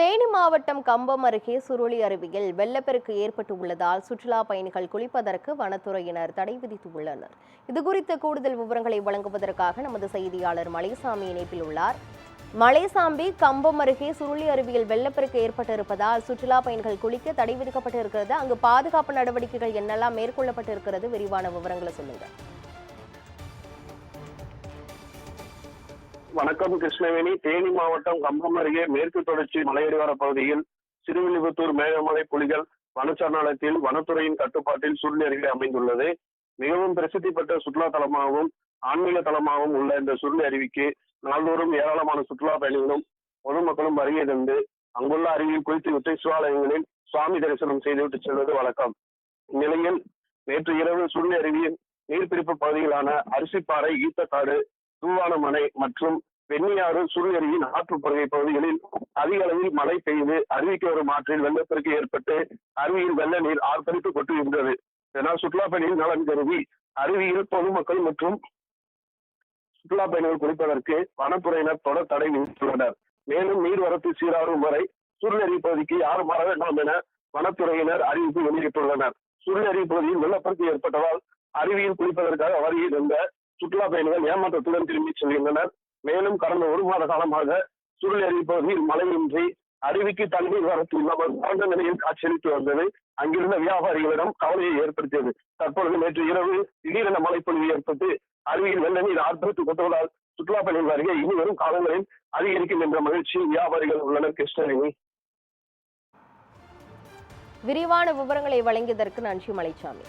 தேனி மாவட்டம் கம்பம் அருகே சுருளி அருவியில் வெள்ளப்பெருக்கு ஏற்பட்டு உள்ளதால் சுற்றுலா பயணிகள் குளிப்பதற்கு வனத்துறையினர் தடை விதித்துள்ளனர். இதுகுறித்த கூடுதல் விவரங்களை வழங்குவதற்காக நமது செய்தியாளர் மலைசாமி இணைப்பில் உள்ளார். மலைசாமி, கம்பம் அருகே சுருளி அருவியில் வெள்ளப்பெருக்கு ஏற்பட்டிருப்பதால் சுற்றுலா பயணிகள் குளிக்க தடை விதிக்கப்பட்டிருக்கிறது. அங்கு பாதுகாப்பு நடவடிக்கைகள் என்னெல்லாம் மேற்கொள்ளப்பட்டிருக்கிறது? விரிவான விவரங்களை சொல்லுங்க. வணக்கம் கிருஷ்ணவேணி. தேனி மாவட்டம் கம்பம் அருகே மேற்கு தொடர்ச்சி மலையடிவார பகுதியில் சிறுவில்லிபுத்தூர் மேகமலை புலிகள் வனச்சரணாலயத்தில் வனத்துறையின் கட்டுப்பாட்டில் சுருளி அருகே அமைந்துள்ளது. மிகவும் பிரசித்தி பெற்ற சுற்றுலா தலமாகவும் ஆன்மீக தலமாகவும் உள்ள இந்த சுருளி அருவிக்கு நாள்தோறும் ஏராளமான சுற்றுலா பயணிகளும் பொதுமக்களும் வருகை தந்து அங்குள்ள அருவியில் குளித்துவிட்டு சிவாலயங்களில் சுவாமி தரிசனம் செய்துவிட்டு செல்வது வழக்கம். இந்நிலையில் நேற்று இரவு சுருளி அருவியின் நீர்பிடிப்பு பகுதிகளான அரிசிப்பாறை, ஈத்தக்காடு, தூவானமனை மற்றும் வெண்ணியாறு, சுருளி அருவியின் ஆற்றுப்படுகை பகுதிகளில் அதிக அளவில் மழை பெய்து அருவிக்கு வரும் ஆற்றில் வெள்ளப்பெருக்கு ஏற்பட்டு அருவியில் வெள்ள நீர் ஆர்ப்பரித்து கொட்டுகின்றது. இதனால் சுற்றுலா பயணிகள் நலன் கருதி அருவியில் பொதுமக்கள் மற்றும் சுற்றுலா பயணிகள் குளிப்பதற்கு வனத்துறையினர் தொடர் தடை விதித்துள்ளனர். மேலும் நீர்வரத்து சீராகும் வரை சுருளி அருவி பகுதிக்கு யாரும் வர வேண்டாம் என வனத்துறையினர் அறிவிப்பு வெளியிட்டுள்ளனர். சுருளி அருவி பகுதியில் வெள்ளப்பெருக்கு ஏற்பட்டதால் அருவியில் குளிப்பதற்காக வருகை தந்த சுற்றுலா பயணிகள் ஏமாற்றத்துடன் திரும்பி செல்கின்றனர். மேலும் கடந்த ஒரு மாத காலமாக சுருளி அருவி பகுதியில் மழையின்றி அருவிக்கு தண்ணீர் வரத்து இல்லாமல் வறண்ட நிலையில் காட்சியளித்து வந்தது அங்கிருந்த வியாபாரிகளிடம் கவலையை ஏற்படுத்தியது. தற்பொழுது நேற்று இரவு திடீரென மழைப்பொழிவு ஏற்பட்டு அருவியில் வெள்ள நீர் ஆர்ப்பரித்து கொட்டுவதால் சுற்றுலா பயணிகள் வருகை இனி வரும் காலங்களில் அதிகரிக்கும் என்ற மகிழ்ச்சியில் வியாபாரிகள் உள்ளனர். கிருஷ்ணவேணி, விரிவான விவரங்களை வழங்கியதற்கு நன்றி மலைசாமி.